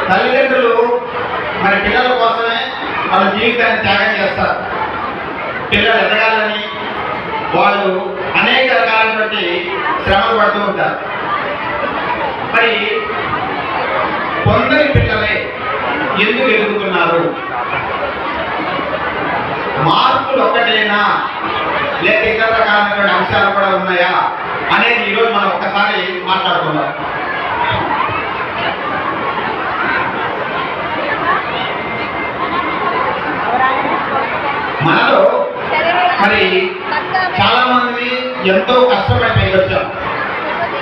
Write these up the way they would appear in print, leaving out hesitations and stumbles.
తల్లిదండ్రులు మన పిల్లల కోసమే వాళ్ళ జీవితాన్ని త్యాగం చేస్తారు. పిల్లలు ఎదగాలని వాళ్ళు అనేక రకాలైనటువంటి శ్రమలు పడుతూ ఉంటారు. మరి కొందరి పిల్లలే ఎందుకు ఎదుగుతున్నారు? మార్పులు ఒక్కటేనా లేక ఇతర రకాలైనటువంటి అంశాలు కూడా ఉన్నాయా అనేది ఈరోజు మనం ఒక్కసారి మాట్లాడుకుందాం. మనలో మరి చాలా మంది ఎంతో కష్టపడి పైకి వచ్చాం.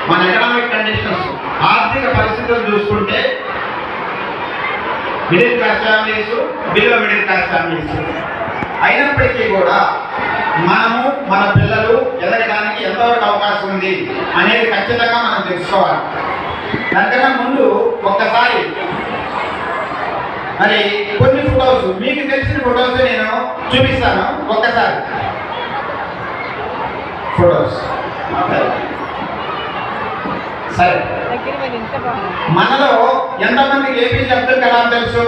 మన ఎకనామిక్ కండిషన్స్, ఆర్థిక పరిస్థితులు చూసుకుంటే middle class families, below middle class families అయినప్పటికీ కూడా మనము మన పిల్లలు ఎదగడానికి ఎంతవరకు అవకాశం ఉంది అనేది ఖచ్చితంగా మనం తెలుసుకోవాలి. దానికన్నా ముందు ఒక్కసారి మరి కొన్ని ఫొటోస్, మీకు తెలిసిన ఫొటోస్ నేను చూపిస్తాను. ఒక్కసారి ఫొటోస్. సరే, మనలో ఎంతమందికి ఏపీజే అబ్దుల్ కలాం తెలుసు?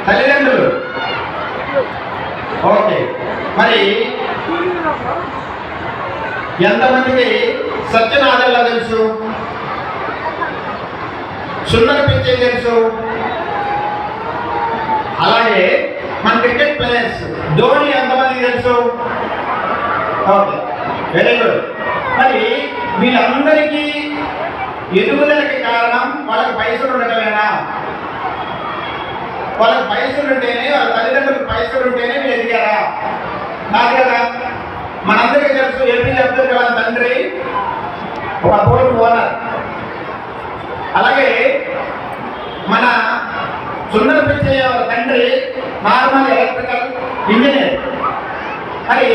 తల్లిదండ్రులు ఓకే. మరి ఎంతమందికి సత్యనాథల్లా తెలుసు? సుందర పిచ్చే తెలుసు? అలాగే మన క్రికెట్ ప్లేయర్స్ ధోని ఎంతమందికి తెలుసు? Okay, very good. మరి వీళ్ళందరికీ ఎదుగుదలకి కారణం వాళ్ళకి పైసలు ఉండటమేనా? వాళ్ళకి పైసలు ఉంటేనే, వాళ్ళ తల్లిదండ్రులకు పైసలు ఉంటేనే వీళ్ళు ఎదిగారా? కాదు కదా. మనందరికీ తెలుసు ఏపీజే అబ్దుల్ కలాం తండ్రి ఒక పోర్ట్ ఓనర్. అలాగే మన సుందర పిచ్చయ్య వాళ్ళ తండ్రి నార్మల్ ఎలక్ట్రికల్ ఇంజనీర్. మరి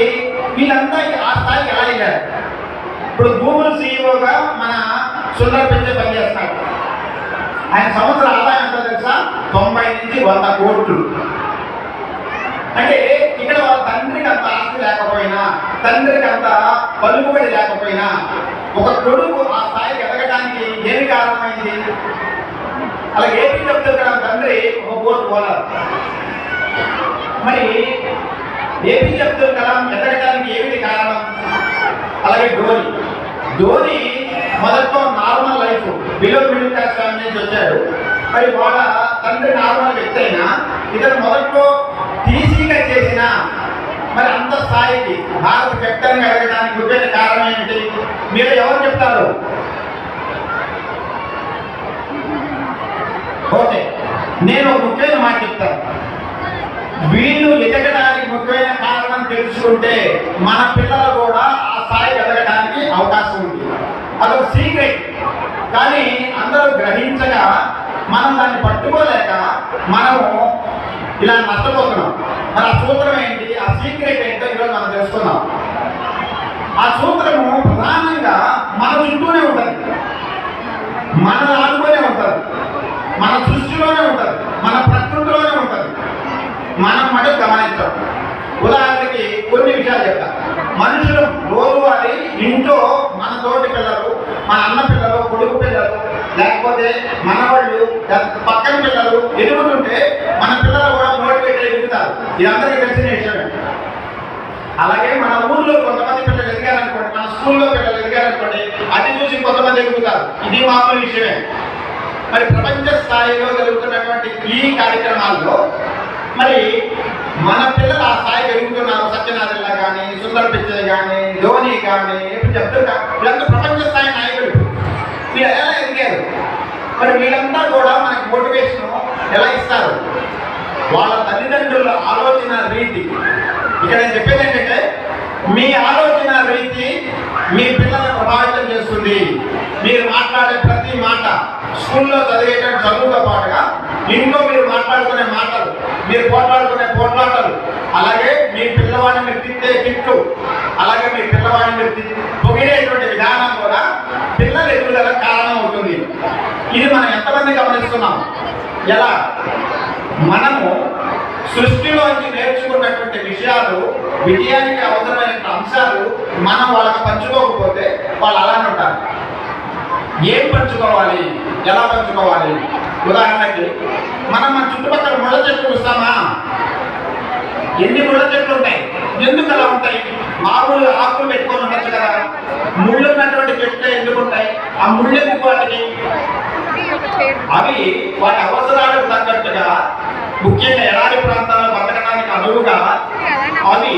వీళ్ళంతా ఆ స్థాయికి ఎలా అయ్యారు? ఇప్పుడు గూగుల్ సీఈఓగా మన సుందర పిచ్చయ్య పనిచేస్తున్నాడు. ఆయన సంవత్సర ఆదాయం ఎంత తెలుసా? 90 నుంచి 100 కోట్లు. అంటే ఇక్కడ వాళ్ళ తండ్రికి అంత ఆస్తి లేకపోయినా, తండ్రికి అంత పలుకుబడి లేకపోయినా, ఒక కొడుకు ఆ స్థాయికి ఎదగడానికి ఏమి కారణమైంది? అలా ఏపీజే అబ్దుల్ కలాం తండ్రి ఒక పోర్ట్ ఓనర్. మరి ఏపీజే అబ్దుల్ కలాం ఎదగడానికి ఏమిటి కారణం? అలాగే ధోని మొదట్లో normal life, below middle class family నుంచి వచ్చాడు. మరి వాళ్ళ తండ్రి నార్మల్ వ్యక్తి అయినా ఇతను మొదట్లో టీసీగా చేసిన మరి అంత స్థాయికి భారత కెప్టెన్గా ఎదగడానికి ముఖ్యమైన కారణం ఏమిటి? మీరు ఎవరు చెప్తారు? ఓకే, నేను ఒక ముఖ్యమైన మాట చెప్తాను. వీళ్ళు ఎదగడానికి ముఖ్యమైన కారణం తెలుసుకుంటే మన పిల్లలు కూడా ఆ స్థాయికి ఎదగడానికి అవకాశం ఉంది. అదొక సీక్రెట్. కానీ అందరూ గ్రహించగా మనం దాన్ని పట్టుకోలేక మనము ఇలా నష్టపోతున్నాం. మరి ఆ సూత్రం ఏంటి, ఆ సీక్రెట్ ఏంటో ఈరోజు మనం తెలుసుకున్నాం. ఆ సూత్రము ప్రధానంగా మన చుట్టూనే ఉంటుంది, మన ఆడుతూనే ఉంటుంది, మన సృష్టిలోనే ఉంటుంది, మన ప్రకృతిలోనే ఉంటుంది. మనం మటుకు గమనించాం. ఉదాహరణకి కొన్ని విషయాలు చెప్తాం. మనుషులు రోజువారీ ఇంట్లో మన తోటి పిల్లలు, మన అన్న పిల్లలు, కొడుకు పిల్లలు, లేకపోతే మనవాళ్ళు, పక్కన పిల్లలు ఎదుగుతుంటే మన పిల్లలు కూడా మోటివేట్ ఎదుగుతారు. ఇది అందరికీ తెలిసిన విషయమే. అలాగే మన ఊర్లో కొంతమంది పిల్లలు ఎదిగారనుకోండి, మన స్కూల్లో పిల్లలు ఎదిగారనుకోండి, అది చూసి కొంతమంది ఎదుగుతారు. ఇది మామూలు విషయమే. మరి ప్రపంచ స్థాయిలో జరుగుతున్నటువంటి ఈ కార్యక్రమాల్లో మరి మన పిల్లలు ఆ స్థాయి పెరుగుతున్నారు. సత్యనాథల్లా కానీ, సుందర పిచ్చయ్య కానీ, ధోని కానీ, వీళ్ళంతా ప్రపంచ స్థాయి నాయకులు. వీళ్ళు ఎలా ఎదిగారు? మరి వీళ్ళంతా కూడా మనకి మోటివేషన్ ఎలా ఇస్తారు? వాళ్ళ తల్లిదండ్రుల ఆలోచన రీతి. ఇక్కడ నేను చెప్పేది ఏంటంటే, మీ ఆలోచన రీతి మీ పిల్లలను ప్రభావితం చేస్తుంది. మీరు మాట్లాడే ప్రతి మాట, స్కూల్లో చదివేటువంటి చదువుతో పాటుగా ఇంట్లో మీరు మాట్లాడుకునే మాటలు, మీరు పోట్లాడుకునే పోట్లాటలు, అలాగే మీ పిల్లవాడిని మీరు తిట్టే తిట్లు, అలాగే మీ పిల్లవాడిని మీరు పొగిడేటువంటి విధానం కూడా పిల్లల ఎదుగుదల కారణం అవుతుంది. ఇది మనం ఎంతమంది గమనిస్తున్నాం? ఎలా? మనము సృష్టిలోంచి నేర్చుకున్నటువంటి విషయాలు, విజయానికి అవసరమైన అంశాలు మనం వాళ్ళకి పంచుకోకపోతే వాళ్ళు అలానే ఉంటారు. ఏం పంచుకోవాలి ఎలా పంచుకోవాలి. ఉదాహరణకి మనం మన చుట్టుపక్కల ముళ్ళ చెట్లు చూస్తామా, ఎన్ని ముళ్ళ చెట్లు ఉంటాయి, ఎందుకు అలా ఉంటాయి? మామూలు ఆకులు పెట్టుకొని ఉండొచ్చు కదా, ముళ్ళు ఉన్నటువంటి చెట్లు ఎందుకు ఉంటాయి? ఆ ముళ్ళు ఎందుకు వాటికి? అవి వాటి అవసరాలకు తగ్గట్టుగా, ముఖ్యంగా ఎడారి ప్రాంతాల్లో బతకడానికి అనువుగా అవి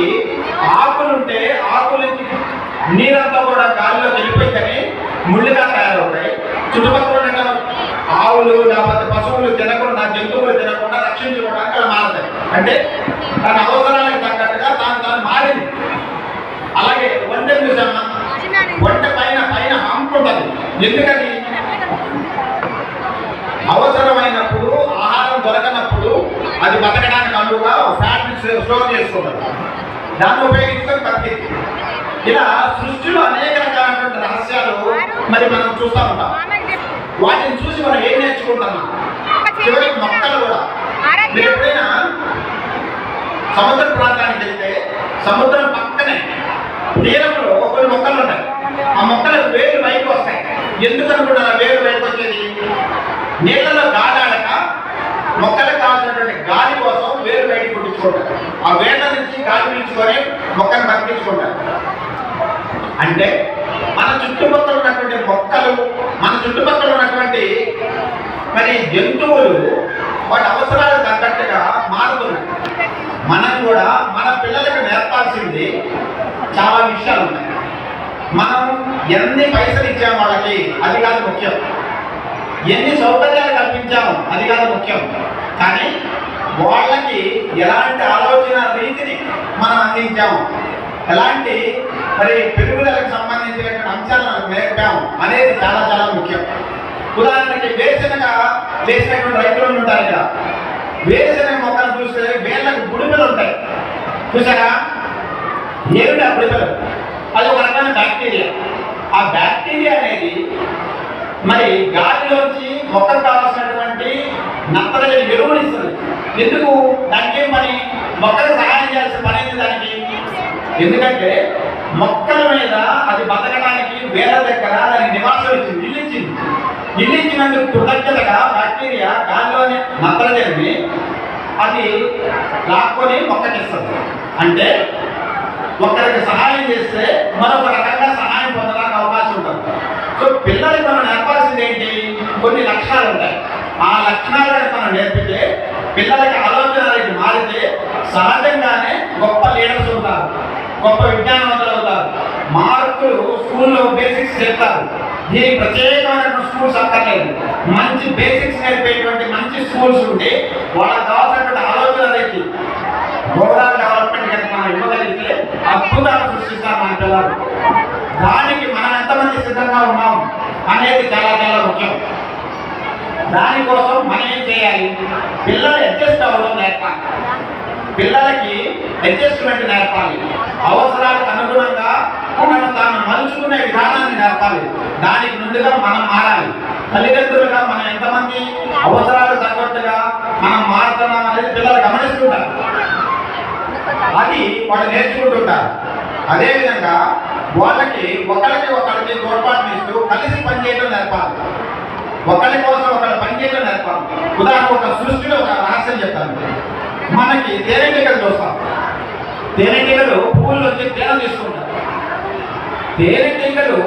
ఆకులుంటే ఆకుల నుంచి నీరంతా కూడా గాలిలో వెళ్ళిపోయిందని ముళ్ళుగా తయారవుతాయి. చుట్టుపక్కల ఉన్న ఆవులు లేకపోతే పశువులు తినకుండా, జంతువులు తినకుండా రక్షించుకోవడానికి అవి మారుతాయి. అంటే తన అవసరాలకు తగ్గట్టుగా తాను మారింది. అలాగే వంట చూసామా, వంట పైన పైన హంప్ ఉంటుంది. ఎందుకని? అవసరమైనప్పుడు ఆహారం దొరకనప్పుడు అది బతకడానికి అనువుగా ఫ్యాట్ స్టోర్ చేసుకుంటుంది, దాన్ని ఉపయోగించుకొని బతికింది. ఇలా సృష్టిలో అనేక రకాలైనటువంటి రహస్యాలు మరి మనం చూస్తూ ఉంటాం. వాటిని చూసి మనం ఏం నేర్చుకుంటున్నాం? చివరికి మొక్కలు కూడా. మీరు ఎప్పుడైనా సముద్ర ప్రాంతానికి వెళ్తే సముద్రం పక్కనే తీరంలో కొన్ని మొక్కలు ఉంటాయి. ఆ మొక్కలకు వేరు బయటకు వస్తాయి. ఎందుకు అనుకుంటారు ఆ వేరు బయటకు వచ్చేది? నీళ్ళలో గాలాడక మొక్కలకు కావాల్సినటువంటి గాలి కోసం వేరు బయటకు పుట్టించుకుంటారు. ఆ వేళ్ళ నుంచి గాలి పీల్చుకొని మొక్కను బతికించుకుంటారు. అంటే మన చుట్టుపక్కల ఉన్నటువంటి మొక్కలు, మన చుట్టుపక్కల ఉన్నటువంటి మరి జంతువులు వాటి అవసరాలకు తగ్గట్టుగా మారుతున్నాయి. మనం కూడా మన పిల్లలకు నేర్పాల్సింది చాలా విషయాలు ఉన్నాయి. మనం ఎన్ని పైసలు ఇచ్చాము వాళ్ళకి అది కాదు ముఖ్యం, ఎన్ని సౌకర్యాలు కల్పించాము అది కాదు ముఖ్యం, కానీ వాళ్ళకి ఎలాంటి ఆలోచన రీతిని మనం అందించాము, ఎలాంటి మరి పెరుగుదలకు సంబంధించినటువంటి అంశాలను నేర్పాము అనేది చాలా చాలా ముఖ్యం. ఉదాహరణకి వేరుశనగ వేసినటువంటి రైతులు ఉంటారు కదా, వేరుశనగ మొక్కలు చూస్తే వేళ్ళకు బుడిపెలు ఉంటాయి చూసారా? ఏమిటి ఆ బుడిపెలు? అది ఒక రకమైన బ్యాక్టీరియా. ఆ బ్యాక్టీరియా అనేది మరి గాలిలోంచి మొక్కకు కావాల్సినటువంటి నత్రజని ఎరువులు ఇస్తుంది. ఎందుకు? దానికి ఏం పని? మొక్కకు సహాయం చేయాల్సిన పని ఏంటి దానికి? ఎందుకంటే మొక్కల మీద అది బతకడానికి వేల దగ్గర దానికి నివాసం ఇచ్చింది, ఇల్లిచ్చింది. ఇల్లిచ్చినందుకు కృతజ్ఞతగా బ్యాక్టీరియా గాలిలోని నత్రజనిని అది లాక్కొని మొక్కకిస్తుంది. అంటే ఒకరికి సహాయం చేస్తే మరొక రకంగా సహాయం పొందడానికి అవకాశం ఉంటుంది. సో పిల్లలకి మనం నేర్పాల్సింది ఏంటి? కొన్ని లక్షణాలు ఉంటాయి. ఆ లక్షణాలను మనం నేర్పితే పిల్లలకి ఆలోచన రేటు మారితే సహజంగానే గొప్ప లీడర్స్ ఉంటారు, గొప్ప విజ్ఞానవంతులు అవుతారు. మార్కులు స్కూల్లో బేసిక్స్ చెప్తారు. దీనికి ప్రత్యేకమైన స్కూల్స్ అక్కర్లేదు. మంచి బేసిక్స్ నేర్పేటువంటి మంచి స్కూల్స్ ఉండి వాళ్ళకి కావాల్సినటువంటి ఆలోచన రేటు ఓవరాల్ డెవలప్మెంట్ కనుక మనం ఇవ్వగలిగితే అద్భుతాలు సృష్టిస్తారు మన పిల్లలు. దానికి మనం ఎంతమంది సిద్ధంగా ఉన్నాం అనేది చాలా చాలా ముఖ్యం. దానికోసం మనం ఏం చేయాలి? పిల్లలు అడ్జస్ట్ అవ్వడం నేర్పాలి, పిల్లలకి అడ్జస్ట్మెంట్ నేర్పాలి, అవసరాలకు అనుగుణంగా తనను తాను మలుచుకునే విధానాన్ని నేర్పాలి. దానికి ముందుగా మనం మారాలి. తల్లిదండ్రులుగా మనం ఎంతమంది అవసరాలకు తగ్గట్టుగా మనం మారుతున్నాం అనేది పిల్లలు గమనిస్తుంటారు, అది వాళ్ళు నేర్చుకుంటుంటారు. అదేవిధంగా వాళ్ళకి ఒకరికి తోడ్పాటుని ఇస్తూ కలిసి పనిచేయడం నేర్పాలి, ఒకరి కోసం ఒకరు పనిచేయడం నేర్పాలి. ఉదాహరణ ఒక సృష్టిలో ఒక రహస్యం చెప్తాను. మనకి తేనెటీగలు చూస్తాం, తేనెటీగలు పువ్వుల్లోంచి తేనె తీసుకుంటారు. తేనెటీగలు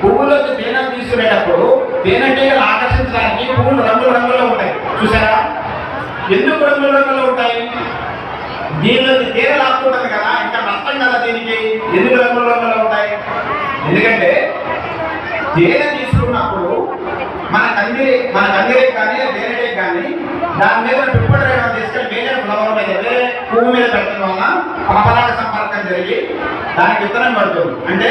పువ్వుల్లోంచి తేనె తీసుకునేటప్పుడు తేనెటీగలు ఆకర్షించడానికి పువ్వులు రంగుల రంగులో ఉంటాయి చూసారా? ఎందుకు రంగుల రంగులో ఉంటాయి? దీనిలోంచి తేనె లాక్కుంటుంది కదా, ఇంకా నష్టం కదా దీనికి. ఎందుకు రంగుల రంగులో ఉంటాయి? ఎందుకంటే తేనె తీసుకున్నప్పుడు మన కందిరే కానీ తేనెటే కానీ దాని మీద పిప్పటి రేఖ తీసుకెళ్ళి వేరే ఫ్లవర్ మీద వేరే పువ్వు మీద పెట్టడం వలన పరపరాగ సంపర్కం జరిగి దానికి విత్తనం పడుతుంది. అంటే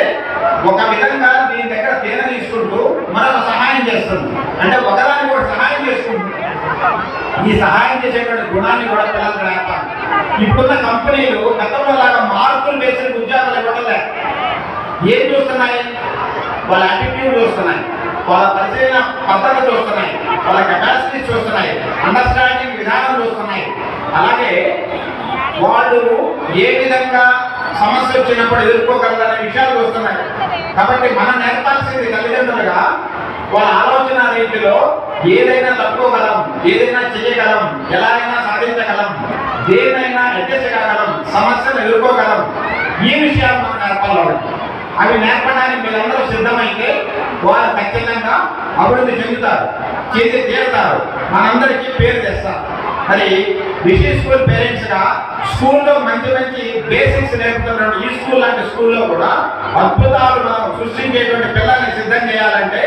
ఒక విధంగా దీని దగ్గర తేనె తీసుకుంటూ మరొక సహాయం చేస్తుంది. అంటే ఒకదానికి కూడా సహాయం చేసుకుంటుంది. ఈ సహాయం చేసేటువంటి గుణాన్ని కూడా పిల్లలకు నేర్పాలి. ఇప్పుడున్న కంపెనీలు గతంలో లాగా మార్కులు వేసిన ఉద్యోగాలు ఇవ్వడం లేదు. ఏం చూస్తున్నాయి? వాళ్ళ యాటిట్యూడ్ చూస్తున్నాయి, వాళ్ళ పరిశీలన పద్ధతి చూస్తున్నాయి, వాళ్ళ కెపాసిటీ చూస్తున్నాయి, అండర్స్టాండింగ్ విధానం చూస్తున్నాయి. అలాగే వాళ్ళు ఏ విధంగా సమస్య వచ్చినప్పుడు ఎదుర్కోగలరనే విషయాలు చూస్తున్నాయి. కాబట్టి మనం నేర్పాల్సింది తల్లిదండ్రులుగా వాళ్ళ ఆలోచన రీతిలో ఏదైనా తట్టుకోగలం, ఏదైనా చేయగలం, ఎలా అయినా సాధించగలం, దేనైనా ఎత్తేసగలం, సమస్యను ఎదుర్కోగలం. ఈ విషయాలు మనకు నేర్పాలి. అవి నేర్పడానికి మీరందరూ సిద్ధమైతే వారు ఖచ్చితంగా అభివృద్ధి చెందుతారు, తీరుతారు, మనందరికీ పేరు తెస్తారు. మరి విషయ స్కూల్ పేరెంట్స్గా స్కూల్లో మంచి మంచి బేసిక్స్ నేర్పుతున్నటువంటి ఈ స్కూల్ లాంటి స్కూల్లో కూడా అద్భుతాలు మనం సృష్టించేటువంటి పిల్లల్ని సిద్ధం చేయాలంటే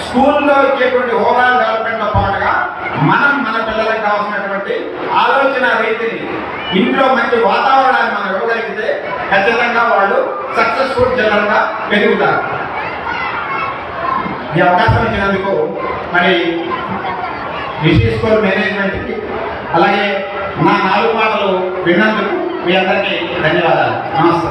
స్కూల్లో ఇచ్చేటువంటి ఓవరాల్ డెవలప్మెంట్తో పాటుగా మనం మన పిల్లలకు కావాల్సినటువంటి ఆలోచన రీతిని, ఇంట్లో మంచి వాతావరణాన్ని మనం ఇవ్వగలిగితే ఖచ్చితంగా వాళ్ళు సక్సెస్ఫుల్ చిల్డ్రన్గా పెరుగుతారు. ఈ అవకాశం ఇచ్చినందుకు మరి విషయ స్కూల్ మేనేజ్మెంట్కి, అలాగే నా 4 మాటలు విన్నందుకు మీ అందరికీ ధన్యవాదాలు. నమస్తే.